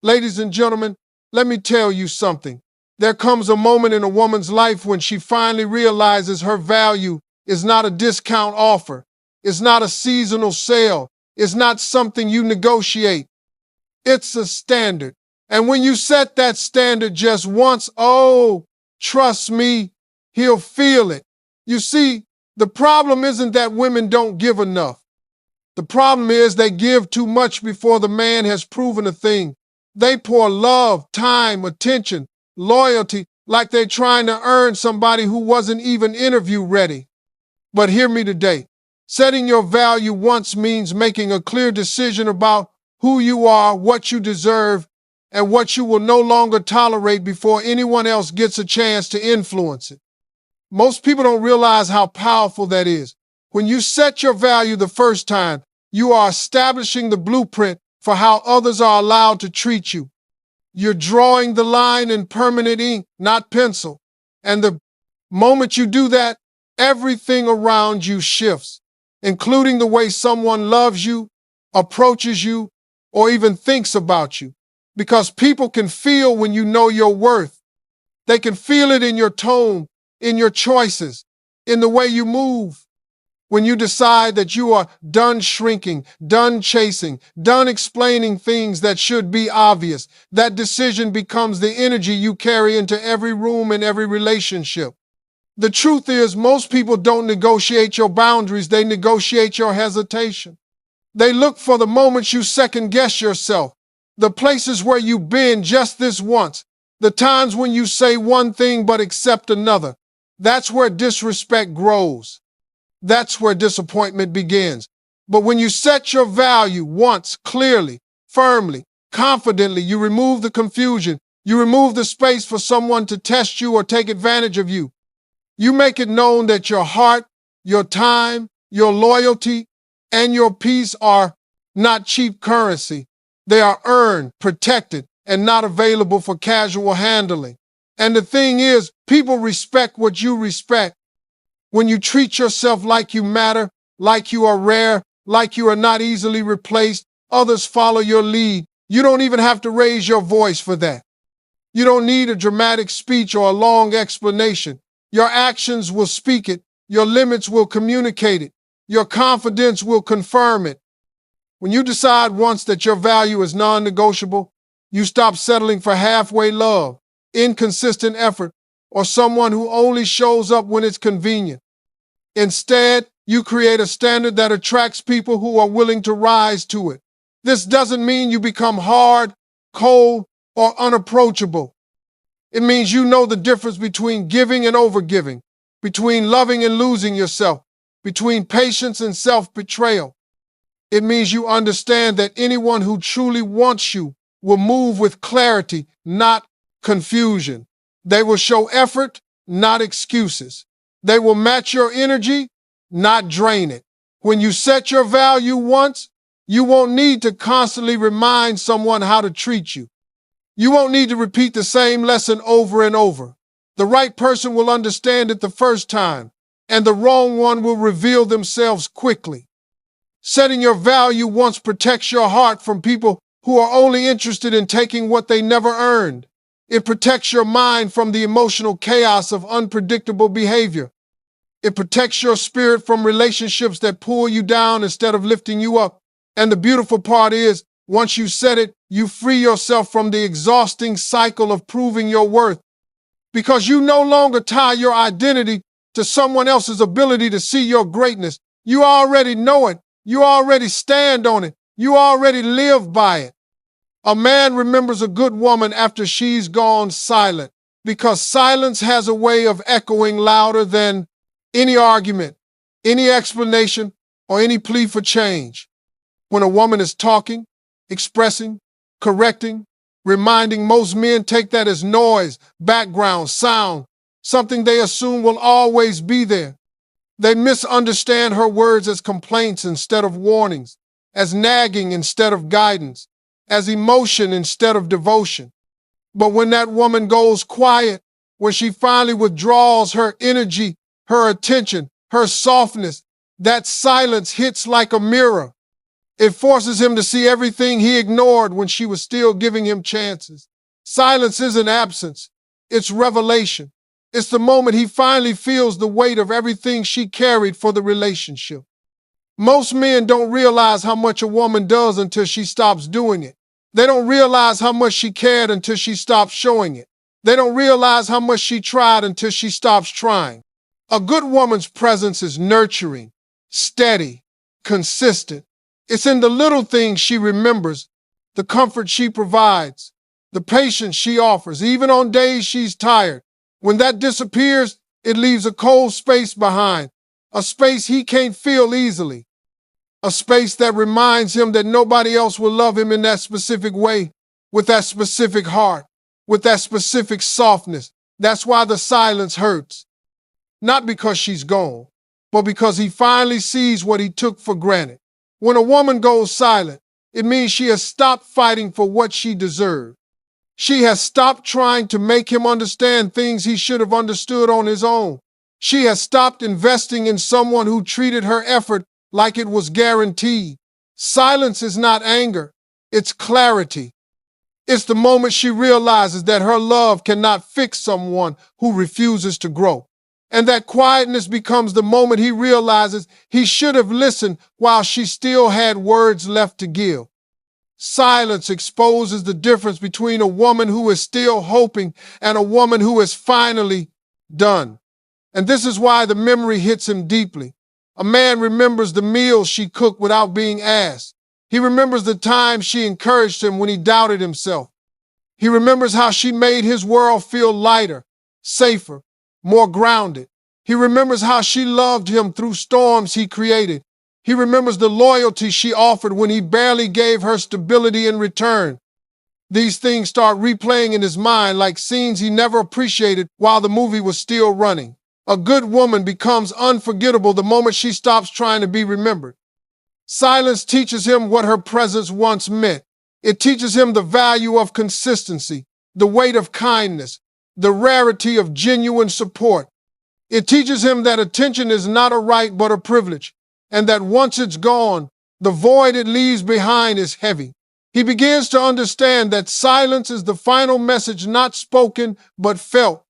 Ladies and gentlemen, let me tell you something. There comes a moment in a woman's life when she finally realizes her value is not a discount offer. It's not a seasonal sale. It's not something you negotiate. It's a standard. And when you set that standard just once, oh, trust me, he'll feel it. You see, the problem isn't that women don't give enough. The problem is they give too much before the man has proven a thing. They pour love, time, attention, loyalty, like they're trying to earn somebody who wasn't even interview ready. But hear me today. Setting your value once means making a clear decision about who you are, what you deserve, and what you will no longer tolerate before anyone else gets a chance to influence it. Most people don't realize how powerful that is. When you set your value the first time, you are establishing the blueprint for how others are allowed to treat you. You're drawing the line in permanent ink, not pencil. And the moment you do that, everything around you shifts, including the way someone loves you, approaches you, or even thinks about you. Because people can feel when you know your worth. They can feel it in your tone, in your choices, in the way you move. When you decide that you are done shrinking, done chasing, done explaining things that should be obvious, that decision becomes the energy you carry into every room and every relationship. The truth is, most people don't negotiate your boundaries, they negotiate your hesitation. They look for the moments you second guess yourself, the places where you bend just this once, the times when you say one thing but accept another. That's where disrespect grows. That's where disappointment begins. But when you set your value once, clearly, firmly, confidently, you remove the confusion. You remove the space for someone to test you or take advantage of you. You make it known that your heart, your time, your loyalty, and your peace are not cheap currency. They are earned, protected, and not available for casual handling. And the thing is, people respect what you respect. When you treat yourself like you matter, like you are rare, like you are not easily replaced, others follow your lead. You don't even have to raise your voice for that. You don't need a dramatic speech or a long explanation. Your actions will speak it. Your limits will communicate it. Your confidence will confirm it. When you decide once that your value is non-negotiable, you stop settling for halfway love, inconsistent effort, or someone who only shows up when it's convenient. Instead, you create a standard that attracts people who are willing to rise to it. This doesn't mean you become hard, cold, or unapproachable. It means you know the difference between giving and overgiving, between loving and losing yourself, between patience and self-betrayal. It means you understand that anyone who truly wants you will move with clarity, not confusion. They will show effort, not excuses. They will match your energy, not drain it. When you set your value once, you won't need to constantly remind someone how to treat you. You won't need to repeat the same lesson over and over. The right person will understand it the first time, and the wrong one will reveal themselves quickly. Setting your value once protects your heart from people who are only interested in taking what they never earned. It protects your mind from the emotional chaos of unpredictable behavior. It protects your spirit from relationships that pull you down instead of lifting you up. And the beautiful part is, once you set it, you free yourself from the exhausting cycle of proving your worth. Because you no longer tie your identity to someone else's ability to see your greatness. You already know it. You already stand on it. You already live by it. A man remembers a good woman after she's gone silent, because silence has a way of echoing louder than any argument, any explanation, or any plea for change. When a woman is talking, expressing, correcting, reminding, most men take that as noise, background, sound, something they assume will always be there. They misunderstand her words as complaints instead of warnings, as nagging instead of guidance, as emotion instead of devotion. But when that woman goes quiet, when she finally withdraws her energy, her attention, her softness, that silence hits like a mirror. It forces him to see everything he ignored when she was still giving him chances. Silence isn't absence, it's revelation. It's the moment he finally feels the weight of everything she carried for the relationship. Most men don't realize how much a woman does until she stops doing it. They don't realize how much she cared until she stops showing it. They don't realize how much she tried until she stops trying. A good woman's presence is nurturing, steady, consistent. It's in the little things she remembers, the comfort she provides, the patience she offers, even on days she's tired. When that disappears, it leaves a cold space behind, a space he can't fill easily, a space that reminds him that nobody else will love him in that specific way, with that specific heart, with that specific softness. That's why the silence hurts. Not because she's gone, but because he finally sees what he took for granted. When a woman goes silent, it means she has stopped fighting for what she deserved. She has stopped trying to make him understand things he should have understood on his own. She has stopped investing in someone who treated her effort like it was guaranteed. Silence is not anger, it's clarity. It's the moment she realizes that her love cannot fix someone who refuses to grow. And that quietness becomes the moment he realizes he should have listened while she still had words left to give. Silence exposes the difference between a woman who is still hoping and a woman who is finally done. And this is why the memory hits him deeply. A man remembers the meals she cooked without being asked. He remembers the time she encouraged him when he doubted himself. He remembers how she made his world feel lighter, safer, more grounded. He remembers how she loved him through storms he created. He remembers the loyalty she offered when he barely gave her stability in return. These things start replaying in his mind like scenes he never appreciated while the movie was still running. A good woman becomes unforgettable the moment she stops trying to be remembered. Silence teaches him what her presence once meant. It teaches him the value of consistency, the weight of kindness, the rarity of genuine support. It teaches him that attention is not a right but a privilege, and that once it's gone, the void it leaves behind is heavy. He begins to understand that silence is the final message not spoken but felt.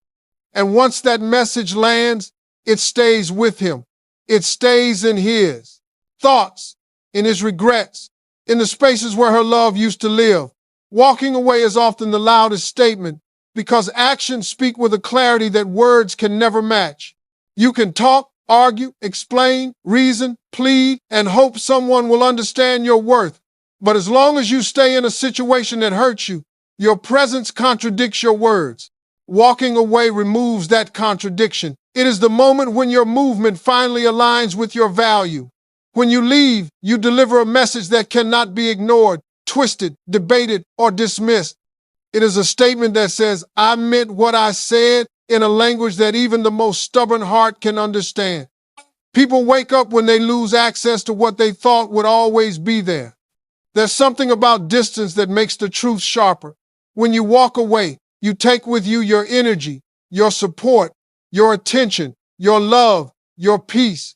And once that message lands, it stays with him. It stays in his thoughts, in his regrets, in the spaces where her love used to live. Walking away is often the loudest statement because actions speak with a clarity that words can never match. You can talk, argue, explain, reason, plead, and hope someone will understand your worth. But as long as you stay in a situation that hurts you, your presence contradicts your words. Walking away removes that contradiction. It is the moment when your movement finally aligns with your value. When you leave, you deliver a message that cannot be ignored, twisted, debated, or dismissed. It is a statement that says, I meant what I said in a language that even the most stubborn heart can understand. People wake up when they lose access to what they thought would always be there. There's something about distance that makes the truth sharper. When you walk away, you take with you your energy, your support, your attention, your love, your peace.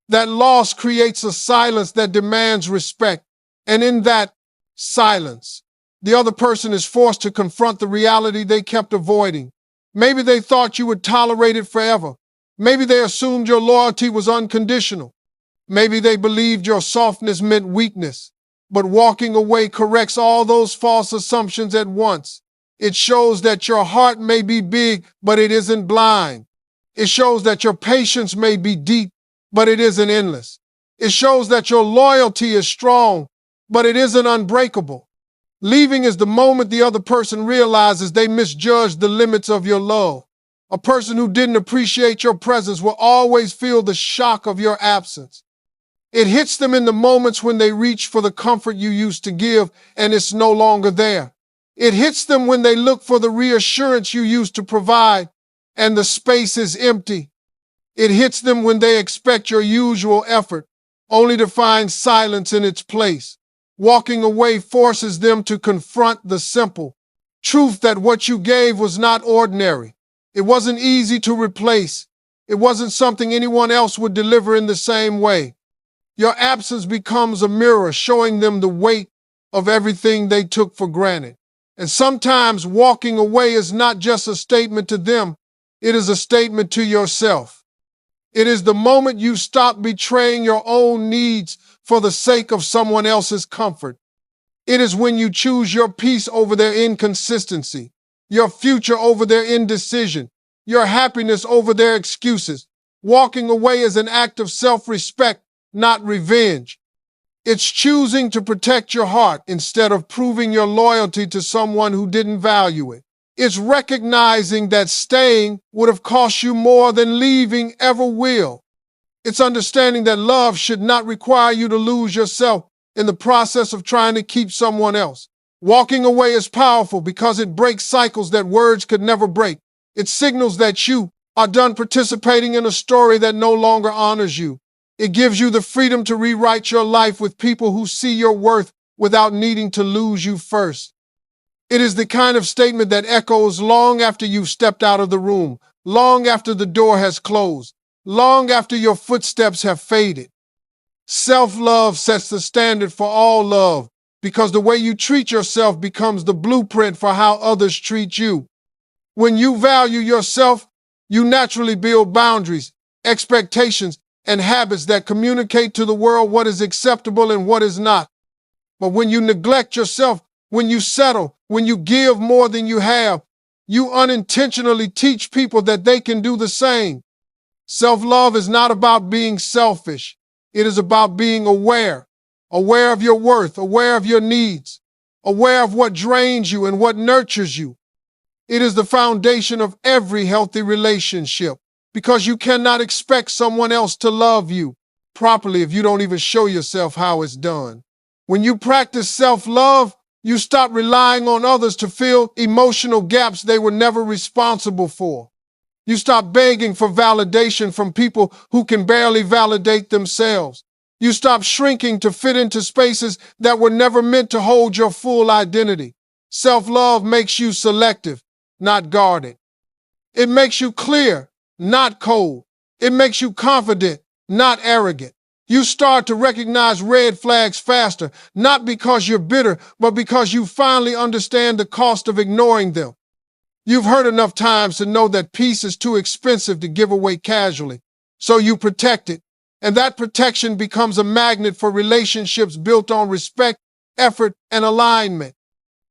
That loss creates a silence that demands respect. And in that silence, the other person is forced to confront the reality they kept avoiding. Maybe they thought you would tolerate it forever. Maybe they assumed your loyalty was unconditional. Maybe they believed your softness meant weakness. But walking away corrects all those false assumptions at once. It shows that your heart may be big, but it isn't blind. It shows that your patience may be deep, but it isn't endless. It shows that your loyalty is strong, but it isn't unbreakable. Leaving is the moment the other person realizes they misjudged the limits of your love. A person who didn't appreciate your presence will always feel the shock of your absence. It hits them in the moments when they reach for the comfort you used to give and it's no longer there. It hits them when they look for the reassurance you used to provide and the space is empty. It hits them when they expect your usual effort, only to find silence in its place. Walking away forces them to confront the simple truth that what you gave was not ordinary. It wasn't easy to replace. It wasn't something anyone else would deliver in the same way. Your absence becomes a mirror showing them the weight of everything they took for granted. And sometimes walking away is not just a statement to them, it is a statement to yourself. It is the moment you stop betraying your own needs for the sake of someone else's comfort. It is when you choose your peace over their inconsistency, your future over their indecision, your happiness over their excuses. Walking away is an act of self-respect, not revenge. It's choosing to protect your heart instead of proving your loyalty to someone who didn't value it. It's recognizing that staying would have cost you more than leaving ever will. It's understanding that love should not require you to lose yourself in the process of trying to keep someone else. Walking away is powerful because it breaks cycles that words could never break. It signals that you are done participating in a story that no longer honors you. It gives you the freedom to rewrite your life with people who see your worth without needing to lose you first. It is the kind of statement that echoes long after you've stepped out of the room, long after the door has closed, long after your footsteps have faded. Self-love sets the standard for all love because the way you treat yourself becomes the blueprint for how others treat you. When you value yourself, you naturally build boundaries, expectations, and habits that communicate to the world what is acceptable and what is not. But when you neglect yourself, when you settle, when you give more than you have, you unintentionally teach people that they can do the same. Self-love is not about being selfish. It is about being aware of your worth, aware of your needs, aware of what drains you and what nurtures you. It is the foundation of every healthy relationship because you cannot expect someone else to love you properly if you don't even show yourself how it's done. When you practice self-love, you stop relying on others to fill emotional gaps they were never responsible for. You stop begging for validation from people who can barely validate themselves. You stop shrinking to fit into spaces that were never meant to hold your full identity. Self-love makes you selective, not guarded. It makes you clear, not cold. It makes you confident, not arrogant. You start to recognize red flags faster, not because you're bitter, but because you finally understand the cost of ignoring them. You've heard enough times to know that peace is too expensive to give away casually, so you protect it, and that protection becomes a magnet for relationships built on respect, effort, and alignment.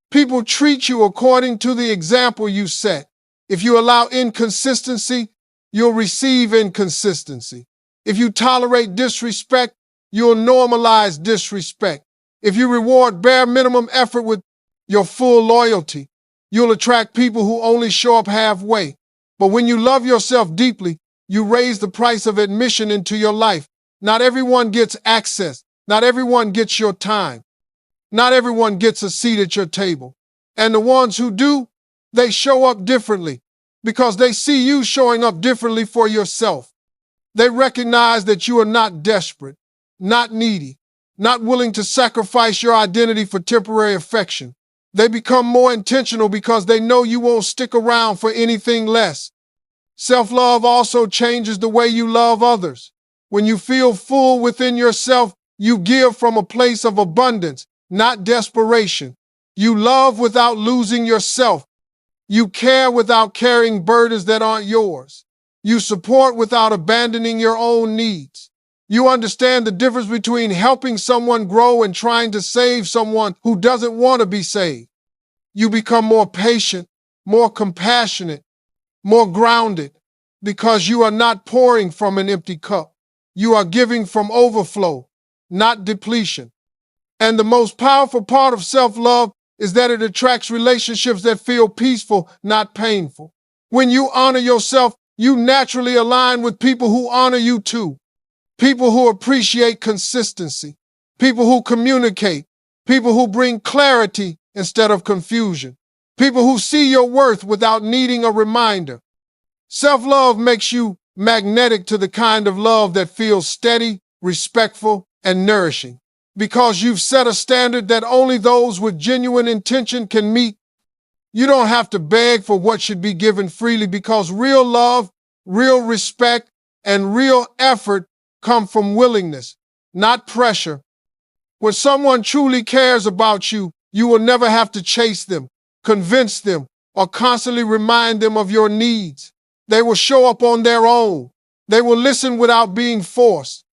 People treat you according to the example you set. If you allow inconsistency, you'll receive inconsistency. If you tolerate disrespect, you'll normalize disrespect. If you reward bare minimum effort with your full loyalty, you'll attract people who only show up halfway. But when you love yourself deeply, you raise the price of admission into your life. Not everyone gets access. Not everyone gets your time. Not everyone gets a seat at your table. And the ones who do, they show up differently because they see you showing up differently for yourself. They recognize that you are not desperate, not needy, not willing to sacrifice your identity for temporary affection. They become more intentional because they know you won't stick around for anything less. Self-love also changes the way you love others. When you feel full within yourself, you give from a place of abundance, not desperation. You love without losing yourself. You care without carrying burdens that aren't yours. You support without abandoning your own needs. You understand the difference between helping someone grow and trying to save someone who doesn't want to be saved. You become more patient, more compassionate, more grounded, because you are not pouring from an empty cup. You are giving from overflow, not depletion. And the most powerful part of self-love is that it attracts relationships that feel peaceful, not painful. When you honor yourself, you naturally align with people who honor you too. People who appreciate consistency, people who communicate, people who bring clarity instead of confusion, people who see your worth without needing a reminder. Self-love makes you magnetic to the kind of love that feels steady, respectful, and nourishing. Because you've set a standard that only those with genuine intention can meet. You don't have to beg for what should be given freely because real love, real respect, and real effort come from willingness, not pressure. When someone truly cares about you, you will never have to chase them, convince them, or constantly remind them of your needs. They will show up on their own. They will listen without being forced.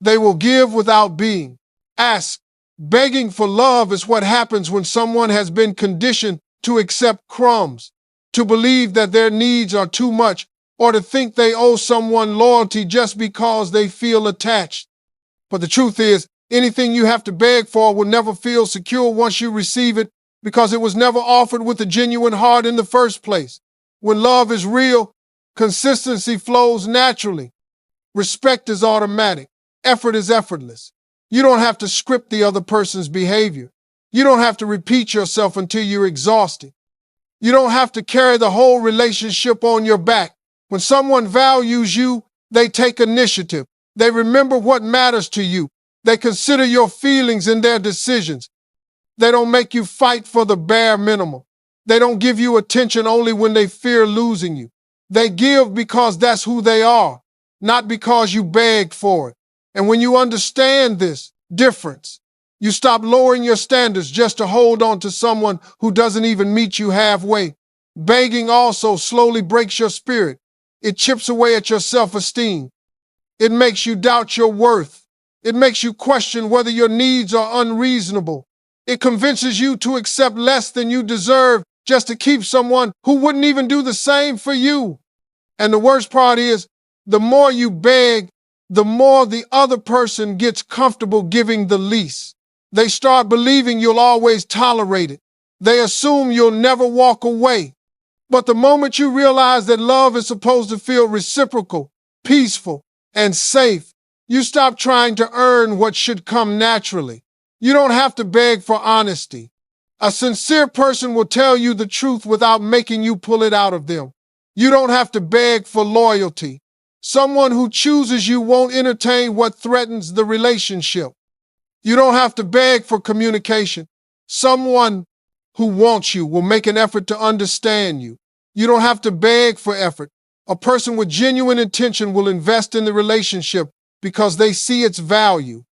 They will give without being asked. Begging for love is what happens when someone has been conditioned to accept crumbs, to believe that their needs are too much, or to think they owe someone loyalty just because they feel attached. But the truth is, anything you have to beg for will never feel secure once you receive it, because it was never offered with a genuine heart in the first place. When love is real, consistency flows naturally. Respect is automatic. Effort is effortless. You don't have to script the other person's behavior. You don't have to repeat yourself until you're exhausted. You don't have to carry the whole relationship on your back. When someone values you, they take initiative. They remember what matters to you. They consider your feelings in their decisions. They don't make you fight for the bare minimum. They don't give you attention only when they fear losing you. They give because that's who they are, not because you begged for it. And when you understand this difference, you stop lowering your standards just to hold on to someone who doesn't even meet you halfway. Begging also slowly breaks your spirit. It chips away at your self-esteem. It makes you doubt your worth. It makes you question whether your needs are unreasonable. It convinces you to accept less than you deserve just to keep someone who wouldn't even do the same for you. And the worst part is, the more you beg, the more the other person gets comfortable giving the least. They start believing you'll always tolerate it. They assume you'll never walk away. But the moment you realize that love is supposed to feel reciprocal, peaceful, and safe, you stop trying to earn what should come naturally. You don't have to beg for honesty. A sincere person will tell you the truth without making you pull it out of them. You don't have to beg for loyalty. Someone who chooses you won't entertain what threatens the relationship. You don't have to beg for communication. Someone who wants you will make an effort to understand you. You don't have to beg for effort. A person with genuine intention will invest in the relationship because they see its value.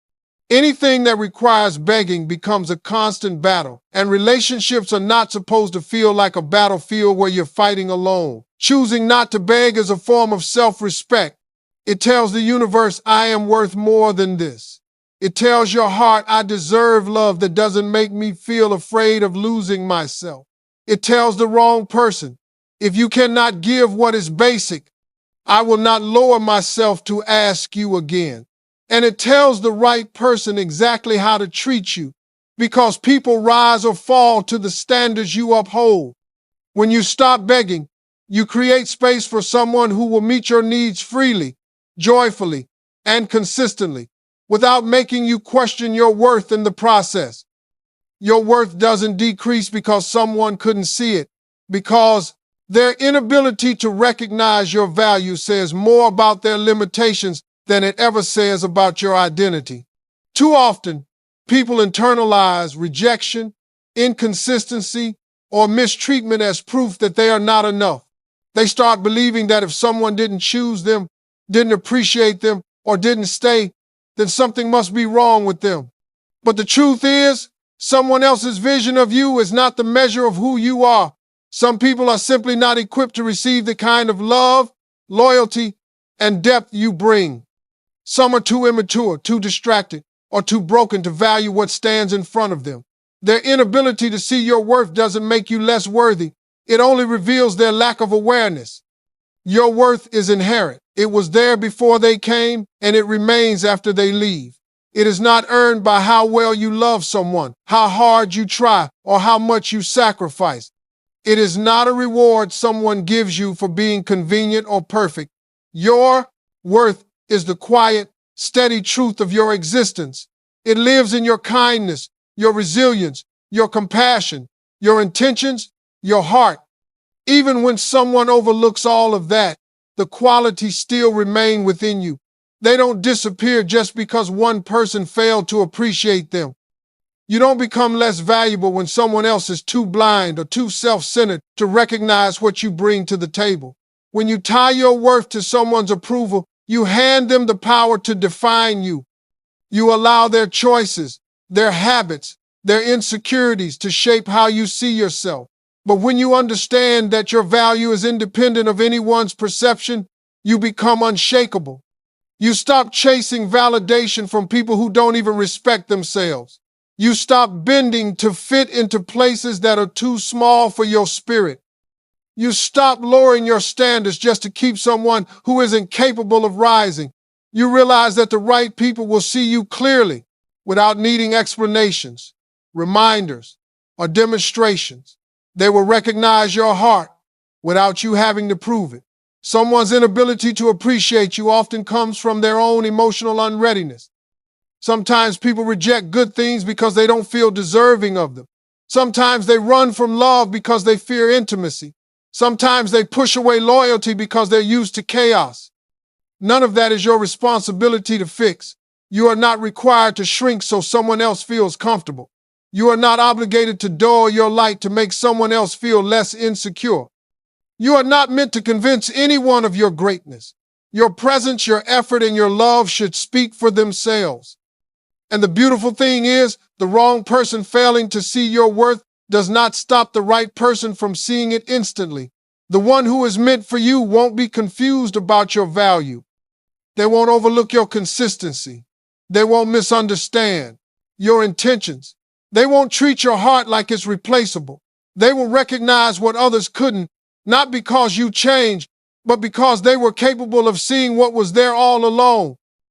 Anything that requires begging becomes a constant battle, and relationships are not supposed to feel like a battlefield where you're fighting alone. Choosing not to beg is a form of self-respect. It tells the universe, I am worth more than this. It tells your heart, I deserve love that doesn't make me feel afraid of losing myself. It tells the wrong person, if you cannot give what is basic, I will not lower myself to ask you again. And it tells the right person exactly how to treat you, because people rise or fall to the standards you uphold. When you stop begging, you create space for someone who will meet your needs freely, joyfully, and consistently, without making you question your worth in the process. Your worth doesn't decrease because someone couldn't see it, because their inability to recognize your value says more about their limitations than it ever says about your identity. Too often, people internalize rejection, inconsistency, or mistreatment as proof that they are not enough. They start believing that if someone didn't choose them, didn't appreciate them, or didn't stay, then something must be wrong with them. But the truth is, someone else's vision of you is not the measure of who you are. Some people are simply not equipped to receive the kind of love, loyalty, and depth you bring. Some are too immature, too distracted, or too broken to value what stands in front of them. Their inability to see your worth doesn't make you less worthy. It only reveals their lack of awareness. Your worth is inherent. It was there before they came, and it remains after they leave. It is not earned by how well you love someone, how hard you try, or how much you sacrifice. It is not a reward someone gives you for being convenient or perfect. Your worth is the quiet, steady truth of your existence. It lives in your kindness, your resilience, your compassion, your intentions, your heart. Even when someone overlooks all of that, the qualities still remain within you. They don't disappear just because one person failed to appreciate them. You don't become less valuable when someone else is too blind or too self-centered to recognize what you bring to the table. When you tie your worth to someone's approval, you hand them the power to define you. You allow their choices, their habits, their insecurities to shape how you see yourself. But when you understand that your value is independent of anyone's perception, you become unshakable. You stop chasing validation from people who don't even respect themselves. You stop bending to fit into places that are too small for your spirit. You stop lowering your standards just to keep someone who isn't capable of rising. You realize that the right people will see you clearly without needing explanations, reminders, or demonstrations. They will recognize your heart without you having to prove it. Someone's inability to appreciate you often comes from their own emotional unreadiness. Sometimes people reject good things because they don't feel deserving of them. Sometimes they run from love because they fear intimacy. Sometimes they push away loyalty because they're used to chaos. None of that is your responsibility to fix. You are not required to shrink so someone else feels comfortable. You are not obligated to dull your light to make someone else feel less insecure. You are not meant to convince anyone of your greatness. Your presence, your effort, and your love should speak for themselves. And the beautiful thing is, the wrong person failing to see your worth does not stop the right person from seeing it instantly. The one who is meant for you won't be confused about your value. They won't overlook your consistency. They won't misunderstand your intentions. They won't treat your heart like it's replaceable. They will recognize what others couldn't, not because you changed, but because they were capable of seeing what was there all along.